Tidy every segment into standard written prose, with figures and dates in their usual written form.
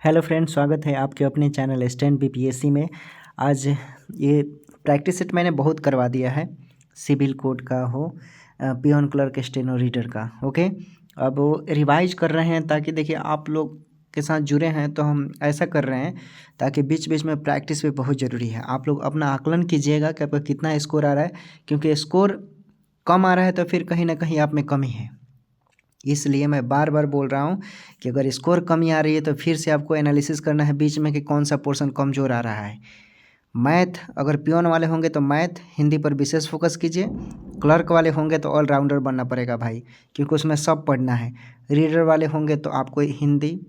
Hello friends, स्वागत है आपके अपने चैनल स्टैंड बीपीएससी में। आज ये प्रैक्टिस सेट मैंने बहुत करवा दिया है, सिविल कोड का हो, पियोन क्लर्क, स्टेनो रीडर का। ओके, अब वो रिवाइज कर रहे हैं ताकि देखिए आप लोग के साथ जुड़े हैं तो हम ऐसा कर रहे हैं ताकि बीच बीच में प्रैक्टिस भी बहुत ज़रूरी है। आप लोग अपना आकलन कीजिएगा कि आपका कितना स्कोर आ रहा है, क्योंकि स्कोर कम आ रहा है तो फिर कहीं ना कहीं आप में कमी है। इसलिए मैं बार बार बोल रहा हूँ कि अगर स्कोर कमी आ रही है तो फिर से आपको एनालिसिस करना है बीच में कि कौन सा पोर्शन कमज़ोर आ रहा है। मैथ अगर पियोन वाले होंगे तो मैथ हिंदी पर विशेष फोकस कीजिए। क्लर्क वाले होंगे तो ऑलराउंडर बनना पड़ेगा भाई, क्योंकि उसमें सब पढ़ना है। रीडर वाले होंगे तो आपको हिंदी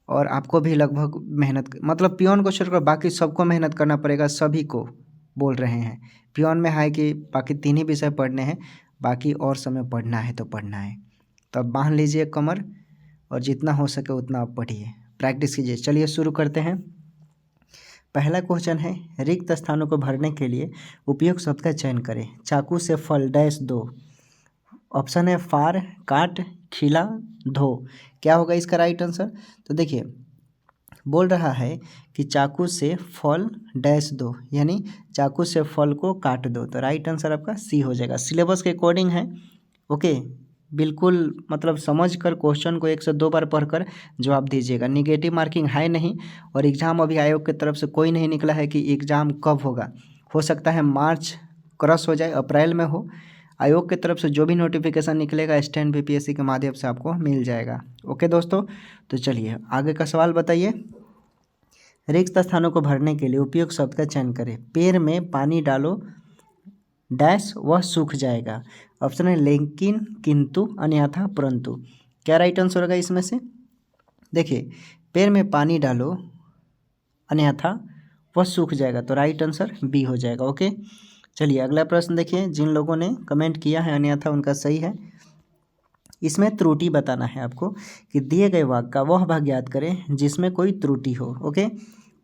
और आपको भी लगभग मेहनत, मतलब पियोन को छोड़कर बाकी सबको मेहनत करना पड़ेगा। सभी को बोल रहे हैं, पियोन में है कि बाकी तीन ही विषय पढ़ने हैं, बाकी और समय पढ़ना है तो पढ़ना है। तो अब बांध लीजिए कमर और जितना हो सके उतना आप पढ़िए, प्रैक्टिस कीजिए। चलिए शुरू करते हैं। पहला क्वेश्चन है, रिक्त स्थानों को भरने के लिए उपयुक्त शब्द का चयन करें। चाकू से फल डैश दो। ऑप्शन है फार, काट, खिला, धो। क्या होगा इसका राइट आंसर? तो देखिए बोल रहा है कि चाकू से फल डैश दो, यानी चाकू से फल को काट दो। तो राइट आंसर आपका सी हो जाएगा। सिलेबस के अकॉर्डिंग है। ओके, बिल्कुल मतलब समझ कर क्वेश्चन को 1 से 2 बार पढ़कर जवाब दीजिएगा। निगेटिव मार्किंग है नहीं, और एग्ज़ाम अभी आयोग की तरफ से कोई नहीं निकला है कि एग्ज़ाम कब होगा। हो सकता है मार्च क्रॉस हो जाए, अप्रैल में हो। आयोग की तरफ से जो भी नोटिफिकेशन निकलेगा स्टैंड बीपीएससी के माध्यम से आपको मिल जाएगा। ओके दोस्तों, तो चलिए आगे का सवाल बताइए। रिक्त स्थानों को भरने के लिए उपयुक्त शब्द का चयन करें। पेड़ में पानी डालो डैश वह सूख जाएगा। ऑप्शन है लेकिन, किंतु, अन्यथा, परंतु। क्या राइट आंसर होगा इसमें से? देखिए, पेड़ में पानी डालो अन्यथा वह सूख जाएगा, तो राइट आंसर बी हो जाएगा। ओके, चलिए अगला प्रश्न देखिए। जिन लोगों ने कमेंट किया है अन्यथा उनका सही है। इसमें त्रुटि बताना है आपको कि दिए गए वाक्य का वह भाग याद करें जिसमें कोई त्रुटि हो। ओके,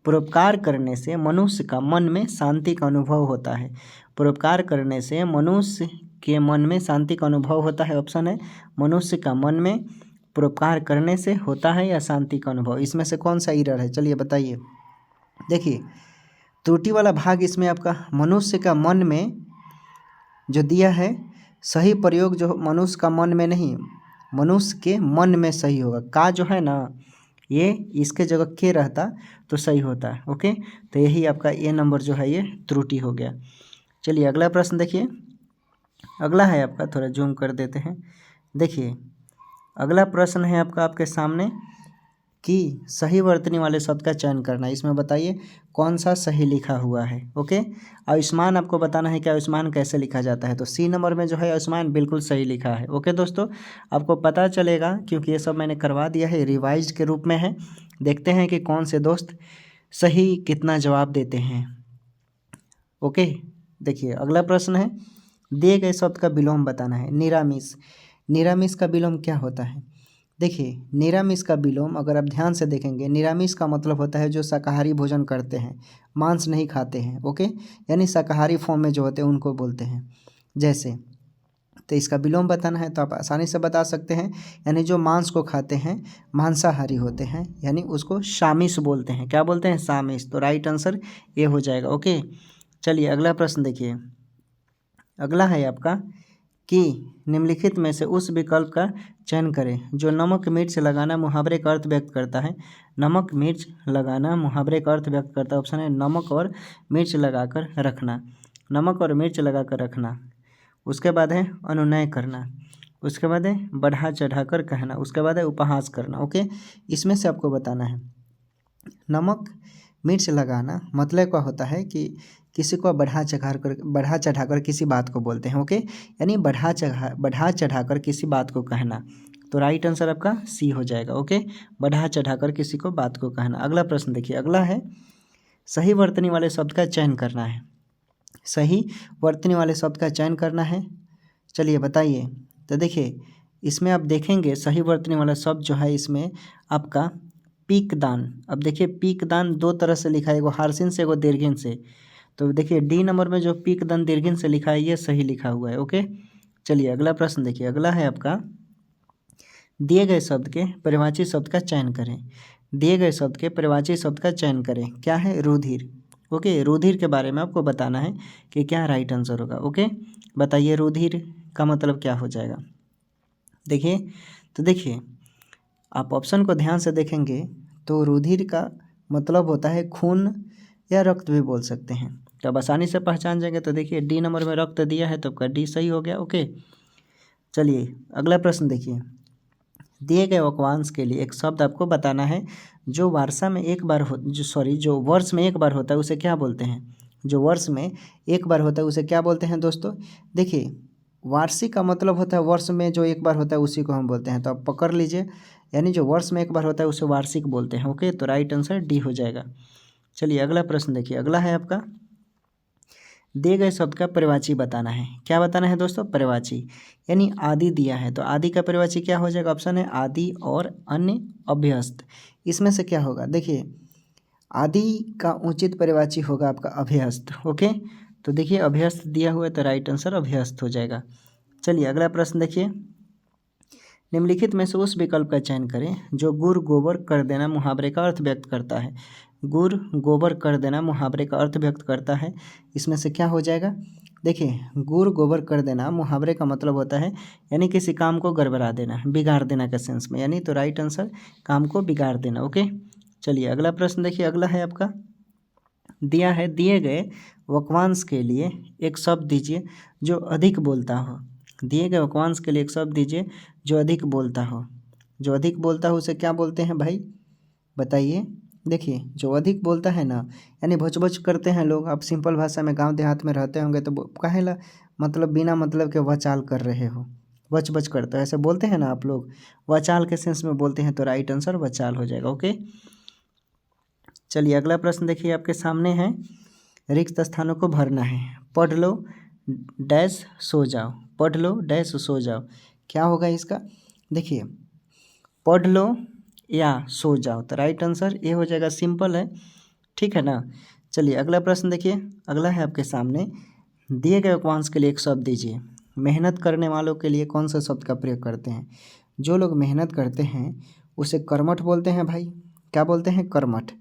परोपकार करने से मनुष्य का मन में शांति का अनुभव होता है। परोपकार करने से मनुष्य के मन में शांति का अनुभव होता है। ऑप्शन है मनुष्य का मन में परोपकार करने से होता है या शांति का अनुभव। इसमें से कौन सा एरर है, चलिए बताइए। देखिए त्रुटि वाला भाग इसमें आपका मनुष्य का मन में जो दिया है, सही प्रयोग जो मनुष्य का मन में नहीं, मनुष्य के मन में सही होगा। का जो है ना, ये इसके जगह के रहता तो सही होता है। ओके, तो यही आपका ए नंबर जो है ये त्रुटि हो गया। चलिए अगला प्रश्न देखिए। अगला है आपका, थोड़ा जूम कर देते हैं। देखिए अगला प्रश्न है आपका आपके सामने कि सही वर्तनी वाले शब्द का चयन करना है। इसमें बताइए कौन सा सही लिखा हुआ है। ओके, आयुष्मान आपको बताना है कि आयुष्मान कैसे लिखा जाता है। तो सी नंबर में जो है आयुष्मान बिल्कुल सही लिखा है। ओके दोस्तों, आपको पता चलेगा क्योंकि ये सब मैंने करवा दिया है, रिवाइज के रूप में है। देखते हैं कि कौन से दोस्त सही कितना जवाब देते हैं। ओके, देखिए अगला प्रश्न है, दिए गए शब्द का विलोम बताना है। निरामिष, निरामिष का विलोम क्या होता है? देखिए निरामिष का विलोम अगर आप ध्यान से देखेंगे, निरामिष का मतलब होता है जो शाकाहारी भोजन करते हैं, मांस नहीं खाते हैं। ओके, यानी शाकाहारी फॉर्म में जो होते हैं उनको बोलते हैं। जैसे तो इसका विलोम बताना है तो आप आसानी से बता सकते हैं, यानी जो मांस को खाते हैं, मांसाहारी होते हैं, यानी उसको शामिश बोलते हैं। क्या बोलते हैं? शामिश। तो राइट आंसर ये हो जाएगा। ओके, चलिए अगला प्रश्न देखिए। अगला है आपका कि निम्नलिखित में से उस विकल्प का चयन करें जो नमक मिर्च लगाना मुहावरे का अर्थ व्यक्त करता है। नमक मिर्च लगाना मुहावरे का अर्थ व्यक्त करता है। ऑप्शन है नमक और मिर्च लगाकर रखना। नमक और मिर्च लगाकर रखना। उसके बाद है अनुनय करना। उसके बाद है बढ़ा चढ़ाकर कहना। उसके बाद है उपहास करना। ओके, इसमें से आपको बताना है। नमक मिर्च लगाना मतलब क्या होता है कि किसी को बढ़ा चढ़ाकर किसी बात को बोलते हैं। ओके, यानी बढ़ा चढ़ाकर किसी बात को कहना। तो राइट आंसर आपका सी हो जाएगा। ओके, बढ़ा चढ़ाकर किसी को बात को कहना। अगला प्रश्न देखिए। अगला है सही वर्तनी वाले शब्द का चयन करना है। सही वर्तनी वाले शब्द का चयन करना है, चलिए बताइए। तो देखिए इसमें आप देखेंगे सही वर्तनी वाला शब्द जो है इसमें आपका पीकदान। अब देखिए पीकदान दो तरह से लिखा है, एगो हार्सिन से एगो दीर्घिन से। तो देखिए डी नंबर में जो पीकदान दीर्घिन से लिखा है ये सही लिखा हुआ है। ओके, चलिए अगला प्रश्न देखिए। अगला है आपका दिए गए शब्द के परिभाषित शब्द का चयन करें। दिए गए शब्द के पर्यायवाची शब्द का चयन करें। क्या है? रुधिर। ओके, रुधिर के बारे में आपको बताना है कि क्या राइट आंसर होगा। ओके, बताइए रुधिर का मतलब क्या हो जाएगा। देखिए, तो देखिए आप ऑप्शन को ध्यान से देखेंगे तो रुधिर का मतलब होता है खून या रक्त भी बोल सकते हैं, तो अब आसानी से पहचान जाएंगे। तो देखिए डी नंबर में रक्त दिया है तो आपका डी सही हो गया। ओके, चलिए अगला प्रश्न देखिए। दिए गए वाक्यांश के लिए एक शब्द आपको बताना है जो वर्षा में एक बार हो जो वर्ष में एक बार होता है उसे क्या बोलते हैं। जो वर्ष में एक बार होता है उसे क्या बोलते हैं दोस्तों। देखिए वार्षिक का मतलब होता है वर्ष में जो एक बार होता है उसी को हम बोलते हैं, तो आप पकड़ लीजिए, यानी जो वर्ष में एक बार होता है उसे वार्षिक बोलते हैं। ओके, तो राइट आंसर डी हो जाएगा। चलिए अगला प्रश्न देखिए। अगला है आपका, दिए गए शब्द का पर्यायवाची बताना है। क्या बताना है दोस्तों? पर्यायवाची, यानी आदि दिया है तो आदि का पर्यायवाची क्या हो जाएगा। ऑप्शन है आदि और अन्य अभ्यस्त। इसमें से क्या होगा? देखिए आदि का उचित पर्यायवाची होगा आपका अभ्यस्त। ओके, तो देखिए अभ्यस्त दिया हुआ है तो राइट आंसर अभ्यस्त हो जाएगा। चलिए अगला प्रश्न देखिए। निम्नलिखित में से उस विकल्प का चयन करें जो गुड़ गोबर कर देना मुहावरे का अर्थ व्यक्त करता है। गुड़ गोबर कर देना मुहावरे का अर्थ व्यक्त करता है, इसमें से क्या हो जाएगा। देखिए गुड़ गोबर कर देना मुहावरे का मतलब होता है यानी किसी काम को गड़बड़ा देना, बिगाड़ देना के सेंस में, यानी तो राइट आंसर काम को बिगाड़ देना। ओके, चलिए अगला प्रश्न देखिए। अगला है आपका, दिया है दिए गए वाक्यांश के लिए एक शब्द दीजिए जो अधिक बोलता हो। दिए गए वाक्यांश के लिए एक शब्द दीजिए जो अधिक बोलता हो। जो अधिक बोलता हो उसे क्या बोलते हैं भाई, बताइए। देखिए जो अधिक बोलता है ना, यानी भच भच करते हैं लोग। आप सिंपल भाषा में गांव देहात में रहते होंगे तो काहेला मतलब बिना मतलब के वचाल कर रहे हो, बच बच करते हो ऐसे बोलते हैं ना आप लोग, वचाल के सेंस में बोलते हैं, तो राइट आंसर वचाल हो जाएगा। ओके, चलिए अगला प्रश्न देखिए आपके सामने है। रिक्त स्थानों को भरना है। पढ़ लो डैश सो जाओ, पढ़ लो डैश सो जाओ। क्या होगा इसका? देखिए पढ़ लो या सो जाओ, तो राइट आंसर ये हो जाएगा। सिंपल है, ठीक है ना। चलिए अगला प्रश्न देखिए। अगला है आपके सामने, दिए गए वाक्यांश के लिए एक शब्द दीजिए। मेहनत करने वालों के लिए कौन सा शब्द का प्रयोग करते हैं। जो लोग मेहनत करते हैं उसे कर्मठ बोलते हैं भाई। क्या बोलते हैं? कर्मठ,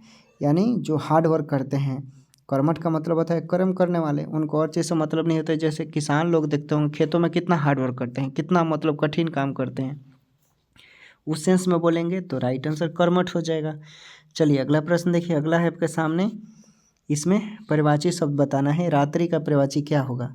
यानी जो हार्ड वर्क करते हैं। कर्मठ का मतलब होता है कर्म करने वाले, उनको और चीज़ से मतलब नहीं होता है। जैसे किसान लोग देखते होंगे खेतों में कितना हार्ड वर्क करते हैं, कितना मतलब कठिन काम करते हैं, उस सेंस में बोलेंगे तो राइट आंसर कर्मठ हो जाएगा। चलिए अगला प्रश्न देखिए। अगला है आपके सामने, इसमें पर्यायवाची शब्द बताना है। रात्रि का पर्यायवाची क्या होगा।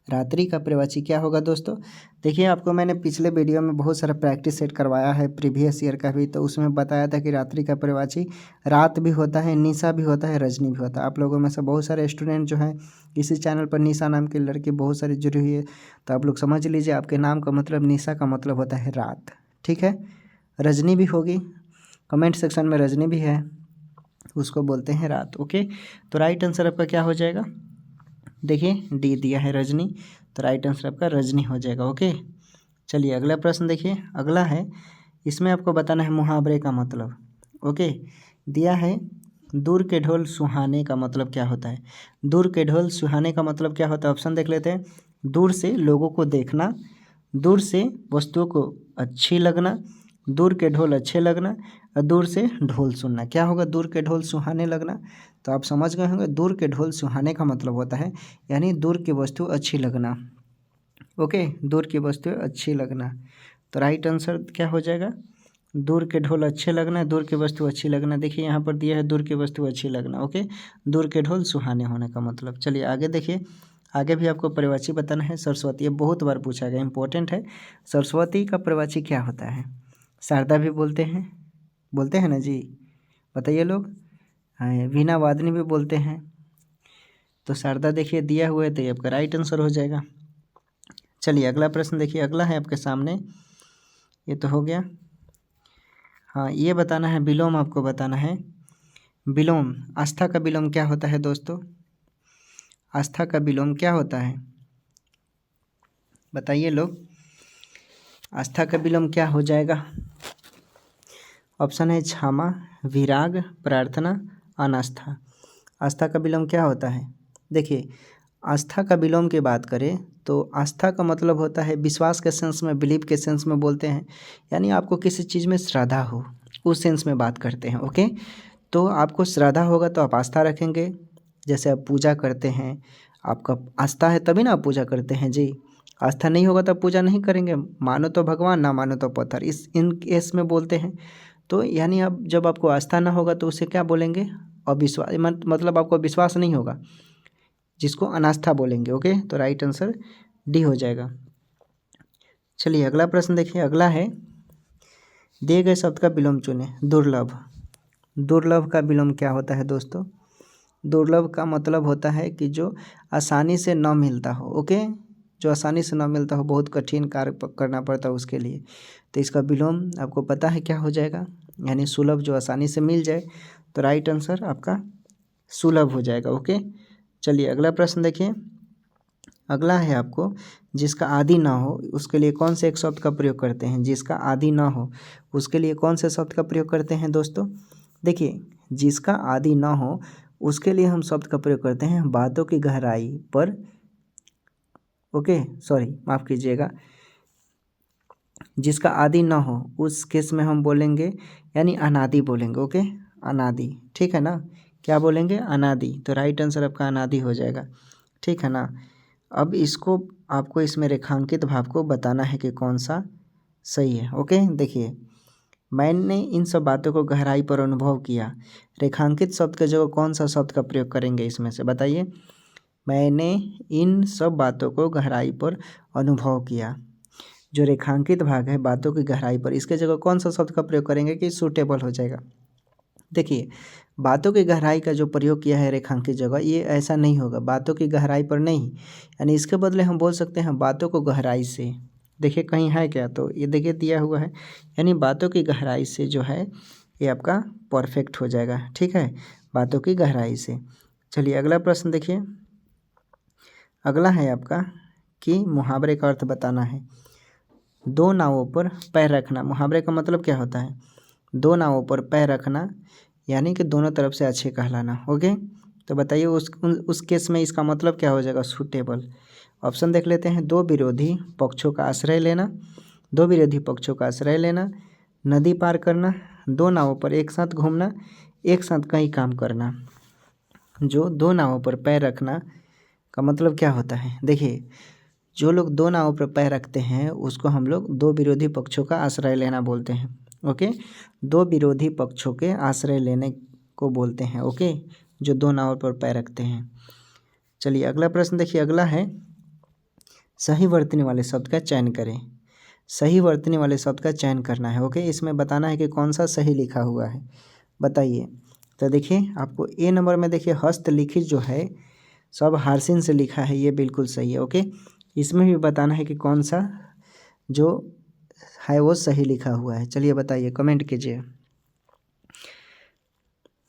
रात्रि का पर्यायवाची क्या होगा दोस्तों। देखिए आपको मैंने पिछले वीडियो में बहुत सारा प्रैक्टिस सेट करवाया है, प्रीवियस ईयर का भी, तो उसमें बताया था कि रात्रि का पर्यायवाची रात भी होता है, निशा भी होता है, रजनी भी होता है। आप लोगों में से बहुत सारे स्टूडेंट जो हैं इसी चैनल पर निशा नाम की लड़की बहुत सारी जुड़ी हुई है, तो आप लोग समझ लीजिए आपके नाम का मतलब निशा का मतलब होता है रात, ठीक है। रजनी भी होगी, कमेंट सेक्शन में रजनी भी है, उसको बोलते हैं रात। ओके, तो राइट आंसर आपका क्या हो जाएगा। देखिए डी दिया है रजनी, तो राइट आंसर आपका रजनी हो जाएगा। ओके, चलिए अगला प्रश्न देखिए। अगला है, इसमें आपको बताना है मुहावरे का मतलब। ओके, दिया है दूर के ढोल सुहाने का मतलब क्या होता है। दूर के ढोल सुहाने का मतलब क्या होता है, ऑप्शन देख लेते हैं। दूर से लोगों को देखना, दूर से वस्तुओं को अच्छी लगना, दूर के ढोल अच्छे लगना, और दूर से ढोल सुनना। क्या होगा? दूर के ढोल सुहाने लगना। तो आप समझ गए होंगे दूर के ढोल सुहाने का मतलब होता है यानी दूर की वस्तु अच्छी लगना। ओके, दूर की वस्तु अच्छी लगना, तो राइट आंसर क्या हो जाएगा। दूर के ढोल अच्छे लगना, दूर की वस्तु अच्छी लगना। देखिए यहाँ पर दिया है दूर की वस्तु अच्छी लगना। ओके, दूर के ढोल सुहाने होने का मतलब। चलिए आगे देखिए। आगे भी आपको पर्यायवाची बताना है। सरस्वती, ये बहुत बार पूछा गया, इंपॉर्टेंट है। सरस्वती का पर्यायवाची क्या होता है। शारदा भी बोलते हैं ना जी, बताइए लोग। हाँ, वीणा वादनी भी बोलते हैं। तो शारदा देखिए दिया हुआ है तो ये आपका राइट आंसर हो जाएगा। चलिए अगला प्रश्न देखिए। अगला है आपके सामने, ये तो हो गया। हाँ, ये बताना है, विलोम आपको बताना है। विलोम, आस्था का विलोम क्या होता है दोस्तों। आस्था का विलोम क्या होता है, बताइए लोग। आस्था का विलोम क्या हो जाएगा। ऑप्शन है क्षमा, विराग, प्रार्थना, अनास्था। आस्था का विलोम क्या होता है। देखिए आस्था का विलोम की बात करें तो आस्था का मतलब होता है विश्वास के सेंस में, बिलीव के सेंस में बोलते हैं, यानी आपको किसी चीज़ में श्रद्धा हो, उस सेंस में बात करते हैं। ओके, तो आपको श्रद्धा होगा तो आप आस्था रखेंगे, जैसे आप पूजा करते हैं, आपका आस्था है तभी ना आप पूजा करते हैं जी। आस्था नहीं होगा तो आप पूजा नहीं करेंगे, मानो तो भगवान ना मानो तो पत्थर, इन केस में बोलते हैं। तो यानी अब जब आपको आस्था ना होगा तो उसे क्या बोलेंगे, अविश्वास, मतलब आपको विश्वास नहीं होगा, जिसको अनास्था बोलेंगे। ओके, तो राइट आंसर डी हो जाएगा। चलिए अगला प्रश्न देखिए, अगला है दिए गए शब्द का विलोम चुने। दुर्लभ, दुर्लभ का विलोम क्या होता है दोस्तों? दुर्लभ का मतलब होता है कि जो आसानी से न मिलता हो। ओके, जो आसानी से न मिलता हो, बहुत कठिन कार्य करना पड़ता है उसके लिए, तो इसका विलोम आपको पता है क्या हो जाएगा, यानी सुलभ, जो आसानी से मिल जाए, तो राइट आंसर आपका सुलभ हो जाएगा। ओके, चलिए अगला प्रश्न देखिए, अगला है आपको जिसका आदि ना हो उसके लिए कौन से एक शब्द का प्रयोग करते हैं? जिसका आदि ना हो उसके लिए कौन से शब्द का प्रयोग करते हैं दोस्तों? देखिए, जिसका आदि ना हो उसके लिए हम शब्द का प्रयोग करते हैं बातों की गहराई पर। ओके, सॉरी माफ़ कीजिएगा, जिसका आदि ना हो उस केस में हम बोलेंगे, यानी अनादि बोलेंगे। ओके, अनादि, ठीक है ना, क्या बोलेंगे? अनादि, तो राइट आंसर आपका अनादि हो जाएगा, ठीक है ना। अब इसको आपको इसमें रेखांकित भाव को बताना है कि कौन सा सही है। ओके, देखिए, मैंने इन सब बातों को गहराई पर अनुभव किया, रेखांकित शब्द के जगह कौन सा शब्द का प्रयोग करेंगे इसमें से, बताइए। मैंने इन सब बातों को गहराई पर अनुभव किया, जो रेखांकित भाग है बातों की गहराई पर, इसके जगह कौन सा शब्द का प्रयोग करेंगे कि सूटेबल हो जाएगा? देखिए, बातों की गहराई का जो प्रयोग किया है रेखांकित जगह, ये ऐसा नहीं होगा, बातों की गहराई पर नहीं, यानी इसके बदले हम बोल सकते हैं बातों को गहराई से। देखिए कहीं है क्या, तो ये देखिए दिया हुआ है, यानी बातों की गहराई से जो है ये आपका परफेक्ट हो जाएगा, ठीक है, बातों की गहराई से। चलिए अगला प्रश्न देखिए, अगला है आपका कि मुहावरे का अर्थ बताना है। दो नावों पर पैर रखना, मुहावरे का मतलब क्या होता है? दो नावों पर पैर रखना, यानी कि दोनों तरफ से अच्छे कहलाना। ओके, तो बताइए उस केस में इसका मतलब क्या हो जाएगा? सूटेबल। ऑप्शन देख लेते हैं, दो विरोधी पक्षों का आश्रय लेना, दो विरोधी पक्षों का आश्रय लेना, नदी पार करना, दो नावों पर एक साथ घूमना, एक साथ कई काम करना। जो दो नावों पर पैर रखना का मतलब क्या होता है? देखिए, जो लोग दो नावों पर पैर रखते हैं उसको हम लोग दो विरोधी पक्षों का आश्रय लेना बोलते हैं। ओके, दो विरोधी पक्षों के आश्रय लेने को बोलते हैं। ओके, जो दो नावों पर पैर रखते हैं। चलिए अगला प्रश्न देखिए, अगला है सही वर्तनी वाले शब्द का चयन करें। सही वर्तनी वाले शब्द का चयन करना है। ओके, इसमें बताना है कि कौन सा सही लिखा हुआ है, बताइए। तो देखिए आपको ए नंबर में देखिए हस्तलिखित जो है सब हारसिन से लिखा है, ये बिल्कुल सही है। ओके, इसमें भी बताना है कि कौन सा जो है वो सही लिखा हुआ है। चलिए बताइए, कमेंट कीजिए,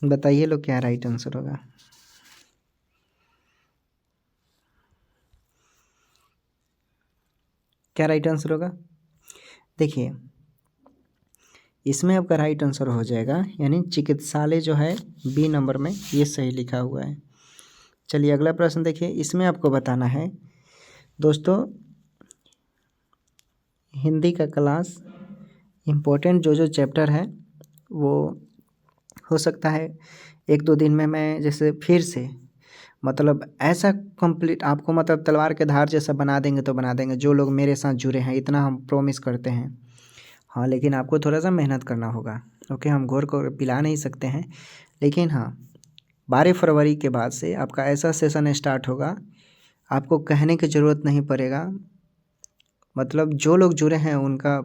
बताइए लोग क्या राइट आंसर होगा। क्या राइट आंसर होगा? देखिए, इसमें आपका राइट आंसर हो जाएगा, यानी चिकित्सालय जो है बी नंबर में ये सही लिखा हुआ है। चलिए अगला प्रश्न देखिए, इसमें आपको बताना है दोस्तों, हिंदी का क्लास इम्पोर्टेंट जो चैप्टर है वो हो सकता है एक दो दिन में मैं जैसे फिर से मतलब ऐसा कंप्लीट आपको मतलब तलवार के धार जैसा बना देंगे तो बना देंगे, जो लोग मेरे साथ जुड़े हैं, इतना हम प्रॉमिस करते हैं। हाँ, लेकिन आपको थोड़ा सा मेहनत करना होगा। ओके, हम घोर को पिला नहीं सकते हैं, लेकिन हाँ 12 फरवरी के बाद से आपका ऐसा सेशन स्टार्ट होगा, आपको कहने की ज़रूरत नहीं पड़ेगा, मतलब जो लोग जुड़े हैं उनका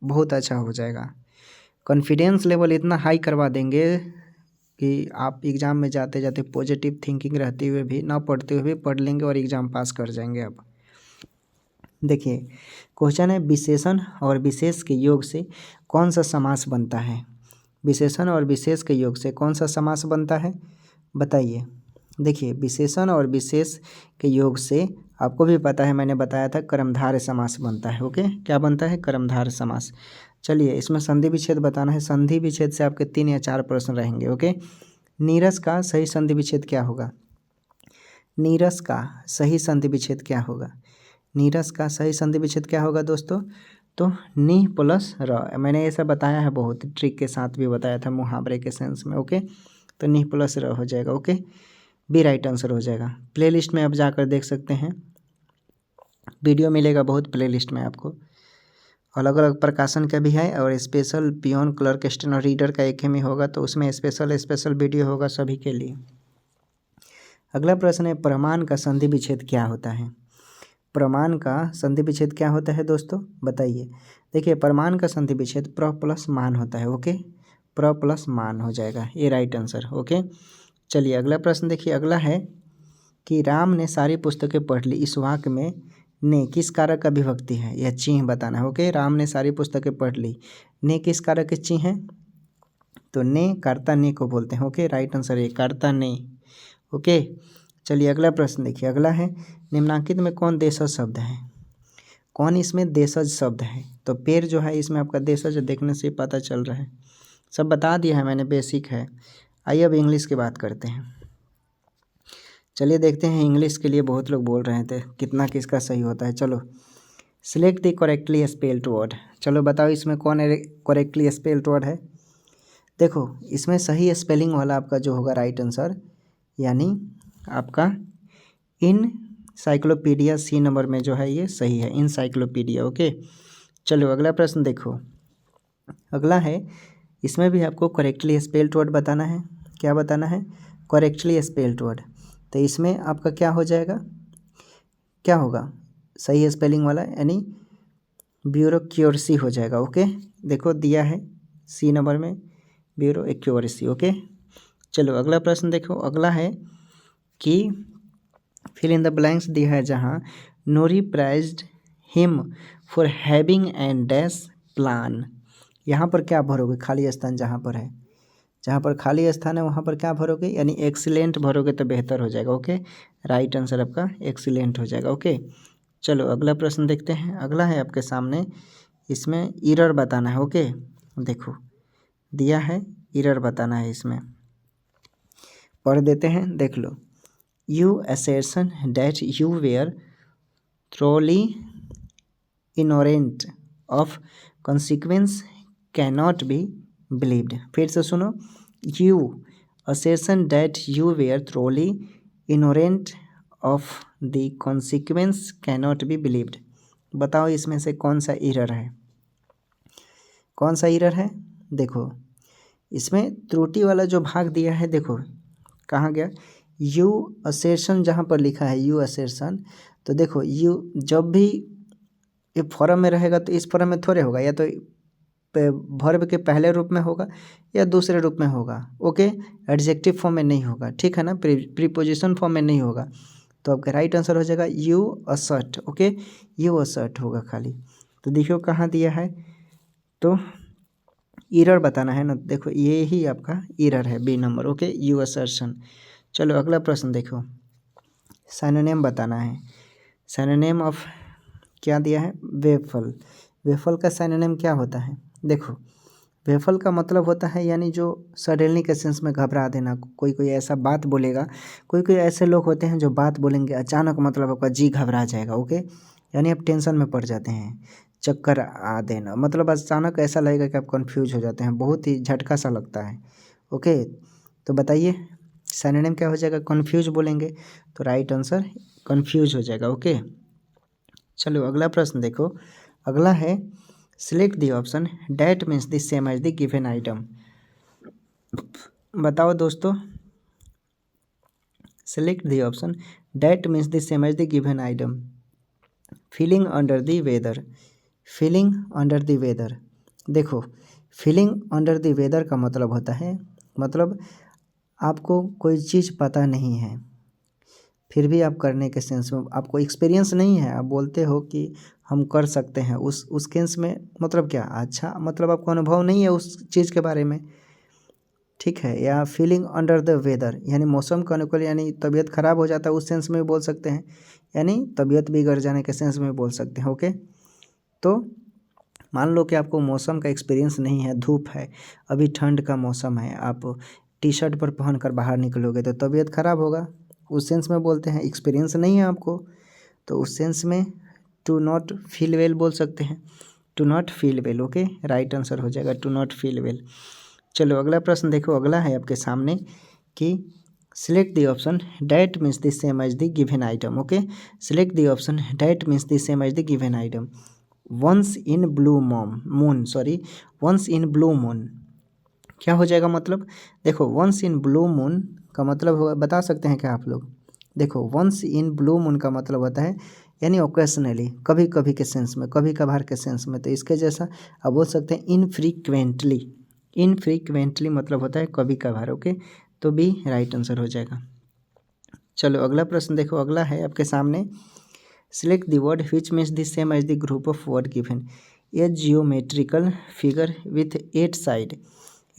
बहुत अच्छा हो जाएगा। कॉन्फिडेंस लेवल इतना हाई करवा देंगे कि आप एग्ज़ाम में जाते जाते पॉजिटिव थिंकिंग रहते हुए भी, ना पढ़ते हुए भी पढ़ लेंगे और एग्ज़ाम पास कर जाएंगे आप। देखिए क्वेश्चन है, विशेषण और विशेष के योग से कौन सा समास बनता है? विशेषण और विशेष के योग से कौन सा समास बनता है, बताइए। देखिए, विशेषण और विशेष के योग से आपको भी पता है, मैंने बताया था कर्मधारय समास बनता है। ओके, क्या बनता है? कर्मधारय समास। चलिए इसमें संधि विच्छेद बताना है, संधि विच्छेद से आपके 3 या 4 प्रश्न रहेंगे। ओके, नीरस का सही संधि विच्छेद क्या होगा? नीरस का सही संधि विच्छेद क्या होगा? नीरस का सही संधि विच्छेद क्या होगा दोस्तों? तो नी प्लस र, मैंने ऐसा बताया है, बहुत ट्रिक के साथ भी बताया था मुहावरे के सेंस में। ओके, तो नी प्लस र हो जाएगा। ओके, बी राइट आंसर हो जाएगा। प्लेलिस्ट में आप जाकर देख सकते हैं, वीडियो मिलेगा बहुत प्लेलिस्ट में आपको, अलग अलग प्रकाशन का भी है और special peon clerk steno reader का एक में होगा, तो उसमें स्पेशल वीडियो होगा सभी के लिए। अगला प्रश्न है, प्रमाण का संधि विच्छेद क्या होता है? प्रमाण का संधि विच्छेद क्या होता है दोस्तों, बताइए। देखिए, प्रमाण का संधि विच्छेद प्र प्लस मान होता है। ओके, प्र प्लस मान हो जाएगा, ये राइट आंसर। ओके, चलिए अगला प्रश्न देखिए। अगला है कि राम ने सारी पुस्तकें पढ़ ली, इस वाक्य में ने किस कारक का विभक्ति है, यह चिन्ह बताना है। ओके, राम ने सारी पुस्तकें पढ़ ली, ने किस कारक के चिन्ह है? तो ने कर्ता ने को बोलते हैं। ओके, राइट आंसर है कर्ता ने। ओके, चलिए अगला प्रश्न देखिए। अगला है, निम्नांकित में कौन देशज शब्द है? कौन इसमें देशज शब्द है? तो पेड़ जो है इसमें आपका देशज देखने से पता चल रहा है, सब बता दिया है मैंने, बेसिक है। आइए अब इंग्लिश की बात करते हैं। चलिए देखते हैं, इंग्लिश के लिए बहुत लोग बोल रहे थे कितना किसका सही होता है। चलो, select the correctly spelled word. चलो बताओ इसमें कौन करेक्टली स्पेल्ड वर्ड है? देखो, इसमें सही स्पेलिंग वाला आपका जो होगा राइट आंसर, यानी आपका इनसाइक्लोपीडिया सी नंबर में जो है ये सही है, इनसाइक्लोपीडिया। ओके, चलो अगला प्रश्न देखो। अगला है, इसमें भी आपको करेक्टली स्पेल्ड वर्ड बताना है। क्या बताना है? Correctly spelled word. तो इसमें आपका क्या हो जाएगा, क्या होगा सही स्पेलिंग वाला, यानी ब्यूरोक्रेसी हो जाएगा। ओके, देखो दिया है सी नंबर में ब्यूरोक्रेसी। ओके, चलो अगला प्रश्न देखो। अगला है कि फिल इन द ब्लैंक्स दिया है, जहाँ Noori prized him for having and dash plan. यहाँ पर क्या भरोगे? खाली स्थान जहाँ पर है, जहाँ पर खाली स्थान है वहाँ पर क्या भरोगे, यानी एक्सीलेंट भरोगे तो बेहतर हो जाएगा। ओके, राइट आंसर आपका एक्सीलेंट हो जाएगा। ओके, चलो अगला प्रश्न देखते हैं। अगला है आपके सामने, इसमें एरर बताना है। ओके, देखो दिया है एरर बताना है, इसमें पढ़ देते हैं, देख लो। You assertion that you were thoroughly ignorant of consequence cannot be believed। फिर से सुनो, you assertion that you were thoroughly ignorant of the consequence cannot be believed। बताओ इसमें से कौन सा एरर है, कौन सा एरर है? देखो, इसमें त्रुटि वाला जो भाग दिया है, देखो कहाँ गया, यू असर्शन जहाँ पर लिखा है यू असर्शन, तो देखो यू जब भी ये फॉर्म में रहेगा तो इस फॉर्म में थोड़े होगा, या तो वर्ब के पहले रूप में होगा या दूसरे रूप में होगा। ओके, एडजेक्टिव फॉर्म में नहीं होगा, ठीक है ना, प्रीपोजिशन फॉर्म में नहीं होगा। तो आपका राइट आंसर हो जाएगा you assert. Okay, you assert होगा खाली। तो देखियो कहाँ दिया है, तो एरर बताना है ना, देखो ये ही आपका एरर है, B number. Okay, you assertion. चलो अगला प्रश्न देखो, सिनोनिम बताना है। सिनोनिम ऑफ क्या दिया है? वेफल। वेफल का सिनोनिम क्या होता है? देखो, वेफल का मतलब होता है यानी जो सडनली के सेंस में घबरा देना, कोई कोई ऐसा बात बोलेगा, कोई कोई ऐसे लोग होते हैं जो बात बोलेंगे अचानक, मतलब आपका जी घबरा जाएगा। ओके, यानी आप टेंशन में पड़ जाते हैं, चक्कर आ देना, मतलब अचानक ऐसा लगेगा कि आप कंफ्यूज हो जाते हैं, बहुत ही झटका सा लगता है। ओके, तो बताइए सिनोनिम क्या हो जाएगा? कंफ्यूज बोलेंगे, तो राइट आंसर कंफ्यूज हो जाएगा। ओके, चलो अगला प्रश्न देखो। अगला है, select the option that means the same as the given item. बताओ दोस्तों, select the option that means the same as the given item. Feeling under the weather. Feeling under the weather, देखो feeling under the weather का मतलब होता है, मतलब आपको कोई चीज़ पता नहीं है फिर भी आप करने के सेंस में, आपको एक्सपीरियंस नहीं है, आप बोलते हो कि हम कर सकते हैं, उस सेंस में मतलब क्या, अच्छा मतलब आपको अनुभव नहीं है उस चीज़ के बारे में, ठीक है। या फीलिंग अंडर द वेदर यानी मौसम के अनुकूल, यानी तबीयत ख़राब हो जाता है उस सेंस में भी बोल सकते हैं, यानी तबीयत बिगड़ जाने के सेंस में बोल सकते हैं। ओके, तो मान लो कि आपको मौसम का एक्सपीरियंस नहीं है, धूप है, अभी ठंड का मौसम है, आप टी शर्ट पर पहन कर बाहर निकलोगे तो तबीयत ख़राब होगा, उस सेंस में बोलते हैं। एक्सपीरियंस नहीं है आपको, तो उस सेंस में टू नॉट फील वेल बोल सकते हैं। To not feel well. Okay, right answer हो जाएगा टू नॉट फील वेल। चलो अगला प्रश्न देखो, अगला है आपके सामने कि select the option that means the same as the given item. Okay, select the option that means the same as the given item. Once in blue moon, once in blue moon क्या हो जाएगा मतलब? देखो once in blue moon का मतलब होगा, बता सकते हैं क्या आप लोग? देखो वंस इन ब्लू मून का मतलब होता है यानी ओकेशनली, कभी कभी के सेंस में, कभी कभार के सेंस में। तो इसके जैसा आप बोल सकते हैं इनफ्रीक्वेंटली। इनफ्रीक्वेंटली मतलब होता है कभी कभार। ओके, तो बी राइट आंसर हो जाएगा। चलो अगला प्रश्न देखो, अगला है आपके सामने select the word which means the same as the group of word given. A geometrical figure with 8 side.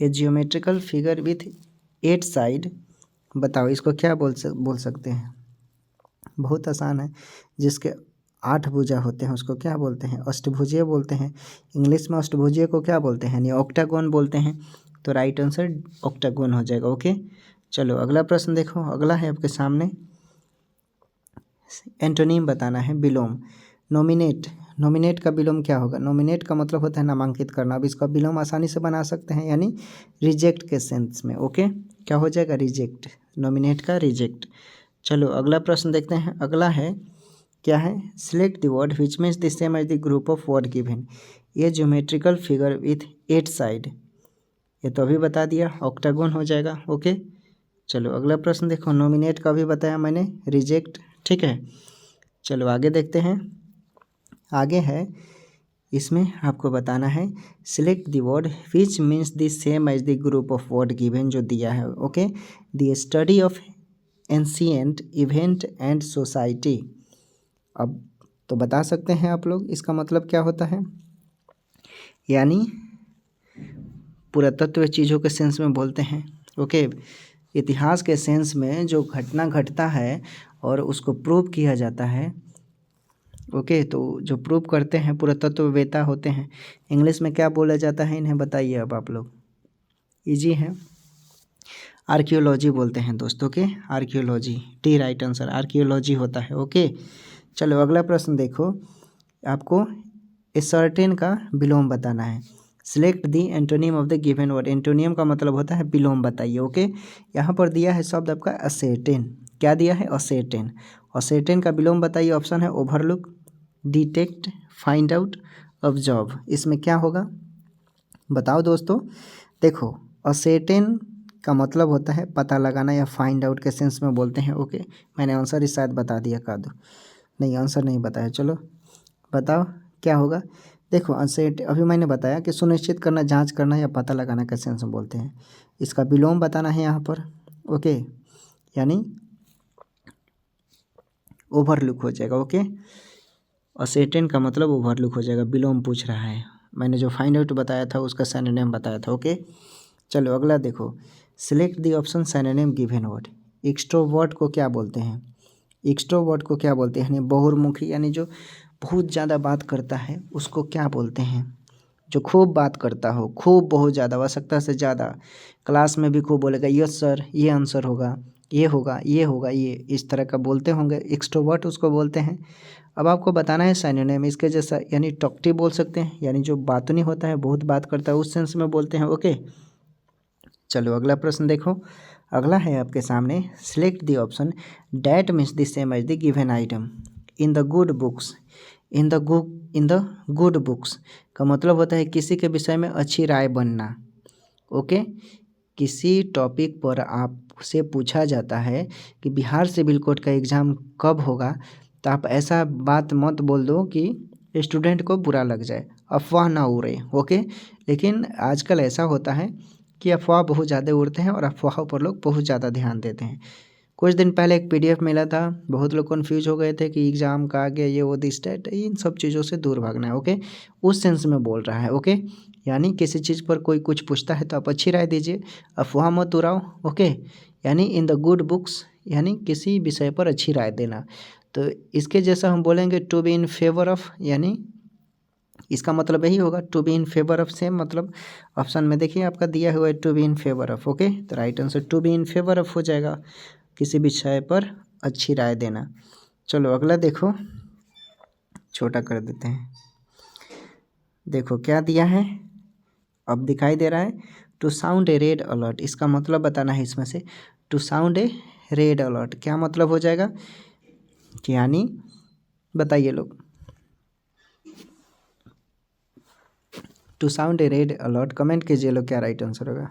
A geometrical figure with 8 side, बताओ इसको क्या बोल सकते हैं? बहुत आसान है। जिसके 8 भुजा होते हैं उसको क्या बोलते हैं? अष्टभुजीय बोलते हैं। इंग्लिश में अष्टभुजीय को क्या बोलते हैं? यानी ऑक्टागोन बोलते हैं। तो राइट आंसर ऑक्टागोन हो जाएगा। ओके, चलो अगला प्रश्न देखो, अगला है आपके सामने एंटोनीम बताना है विलोम। नॉमिनेट, नॉमिनेट का विलोम क्या होगा? नॉमिनेट का मतलब होता है नामांकित करना। अब इसका विलोम आसानी से बना सकते हैं यानी रिजेक्ट के सेंस में। ओके, क्या हो जाएगा? रिजेक्ट, नॉमिनेट का रिजेक्ट। चलो अगला प्रश्न देखते हैं, अगला है क्या है? Select the word which means the same as the group of word given. ये ज्योमेट्रिकल फिगर विथ 8 साइड, ये तो अभी बता दिया, ऑक्टागोन हो जाएगा। ओके, चलो अगला प्रश्न देखो, नॉमिनेट का भी बताया मैंने, रिजेक्ट। ठीक है, चलो आगे देखते हैं। आगे है, इसमें आपको बताना है select the word which means the same as the group of word given जो दिया है। Okay, the study of ancient event and society. अब तो बता सकते हैं आप लोग इसका मतलब क्या होता है? यानी पुरातत्व चीज़ों के सेंस में बोलते हैं। ओके, इतिहास के सेंस में जो घटना घटता है और उसको प्रूव किया जाता है। ओके, तो जो प्रूव करते हैं पुरातत्ववेत्ता होते हैं। इंग्लिश में क्या बोला जाता है इन्हें बताइए अब आप लोग? इजी है, आर्कियोलॉजी बोलते हैं दोस्तों के, archaeology. T right answer archaeology होता है। ओके, चलो अगला प्रश्न देखो, आपको सर्टेन का विलोम बताना है। Select the antonym of the given word. Antonym का मतलब होता है विलोम, बताइए। ओके, यहाँ पर दिया है शब्द आपका असर्टेन। क्या दिया है? असर्टेन। असर्टेन का विलोम बताइए। ऑप्शन है overlook, detect, find out, observe. इसमें क्या होगा बताओ दोस्तों? देखो असर्टेन का मतलब होता है पता लगाना या फाइंड आउट के सेंस में बोलते हैं। ओके, मैंने आंसर ही शायद बता दिया, का दो नहीं, आंसर नहीं बताया। चलो बताओ क्या होगा? देखो अनसेट अभी मैंने बताया कि सुनिश्चित करना, जांच करना या पता लगाना का सेंस में बोलते हैं। इसका विलोम बताना है यहाँ पर। ओके, यानी ओवरलुक हो जाएगा। ओके, असेटेन का मतलब ओवरलुक हो जाएगा, विलोम पूछ रहा है। मैंने जो फाइंड आउट बताया था उसका सिनोनिम बताया था। ओके, चलो अगला देखो, select the option synonym given word. Extrovert को क्या बोलते हैं? एक्सट्रोवर्ट को क्या बोलते हैं? यानी बहुर्मुखी, यानी जो बहुत ज़्यादा बात करता है उसको क्या बोलते हैं? जो खूब बात करता हो, खूब, बहुत ज़्यादा, आवश्यकता से ज़्यादा, क्लास में भी खूब बोलेगा, यस सर ये आंसर होगा, ये होगा, ये होगा, ये इस तरह का बोलते होंगे, एक्सट्रोवर्ट उसको बोलते हैं। अब आपको बताना है सिनोनिम इसके जैसा, यानी टॉक्टिव बोल सकते हैं, यानी जो बातूनी होता है, बहुत बात करता है, उस सेंस में बोलते हैं। ओके, चलो अगला प्रश्न देखो, अगला है आपके सामने select the option that means the same as the given item in the good books. In the good books का मतलब होता है किसी के विषय में अच्छी राय बनना। ओके, किसी टॉपिक पर आपसे पूछा जाता है कि बिहार सिविल कोड का एग्ज़ाम कब होगा, तो आप ऐसा बात मत बोल दो कि स्टूडेंट को बुरा लग जाए, अफवाह ना उड़े। ओके, लेकिन आजकल ऐसा होता है कि अफवाह बहुत ज़्यादा उड़ते हैं और अफवाहों पर लोग बहुत ज़्यादा ध्यान देते हैं। कुछ दिन पहले एक PDF मिला था, बहुत लोग कन्फ्यूज हो गए थे कि एग्ज़ाम का आ गया, ये वो दिस डेट, इन सब चीज़ों से दूर भागना है। ओके, उस सेंस में बोल रहा है। ओके, यानी किसी चीज़ पर कोई कुछ पूछता है तो आप अच्छी राय दीजिए, अफवाह मत उड़ाओ। ओके, यानी इन द गुड बुक्स, यानी किसी विषय पर अच्छी राय देना। तो इसके जैसा हम बोलेंगे to be in favour of, यानी इसका मतलब यही होगा to be in favour of. Same मतलब ऑप्शन में देखिए आपका दिया हुआ है to be in favour of. Okay, तो right answer to be in favour of हो जाएगा, किसी विषय पर अच्छी राय देना। चलो अगला देखो, छोटा कर देते हैं। देखो क्या दिया है, अब दिखाई दे रहा है, to sound a red alert. इसका मतलब बताना है इसमें से, to sound a red alert क्या मतलब हो जाएगा, यानी बताइए लोग। To sound a red alert comment कीजिए लोग, क्या राइट आंसर होगा।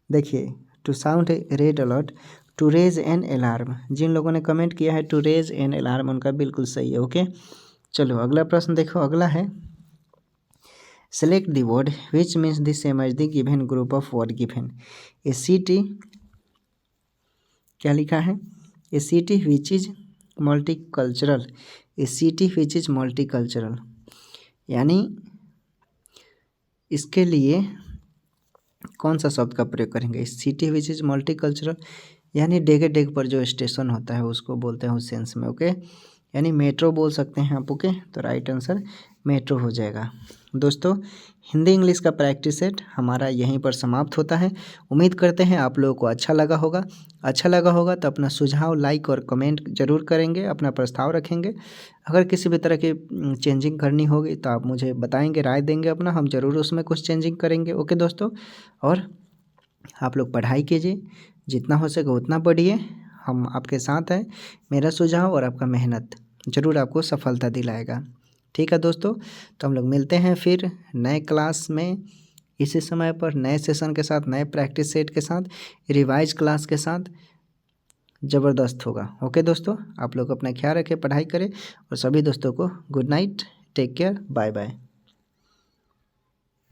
देखिए, to sound a red alert, to raise an alarm. जिन लोगों ने कमेंट किया है टू रेज एन अलार्म, उनका बिल्कुल सही है। ओके, चलो अगला प्रश्न देखो, अगला है select the word which means the same as the given group of word given. A city, क्या लिखा है, a city which is multi cultural, a city which is multi cultural, यानी इसके लिए कौन सा शब्द का प्रयोग करेंगे, city which is multi cultural, यानी डेगे डेग पर जो स्टेशन होता है उसको बोलते हैं उस सेंस में। ओके, यानी मेट्रो बोल सकते हैं आप। ओके, तो राइट आंसर मेट्रो हो जाएगा। दोस्तों, हिंदी इंग्लिश का प्रैक्टिस सेट हमारा यहीं पर समाप्त होता है। उम्मीद करते हैं आप लोगों को अच्छा लगा होगा। अच्छा लगा होगा तो अपना सुझाव लाइक और कमेंट जरूर करेंगे, अपना प्रस्ताव रखेंगे। अगर किसी भी तरह की चेंजिंग करनी होगी तो आप मुझे बताएंगे, राय देंगे अपना, हम ज़रूर उसमें कुछ चेंजिंग करेंगे। ओके दोस्तों, और आप लोग पढ़ाई कीजिए, जितना हो सके उतना पढ़िए, हम आपके साथ हैं। मेरा सुझाव और आपका मेहनत ज़रूर आपको सफलता दिलाएगा। ठीक है दोस्तों, तो हम लोग मिलते हैं फिर नए क्लास में, इसी समय पर नए सेशन के साथ, नए प्रैक्टिस सेट के साथ, रिवाइज क्लास के साथ। ज़बरदस्त होगा। ओके दोस्तों, आप लोग अपना ख्याल रखें, पढ़ाई करें, और सभी दोस्तों को good night, take care, bye bye.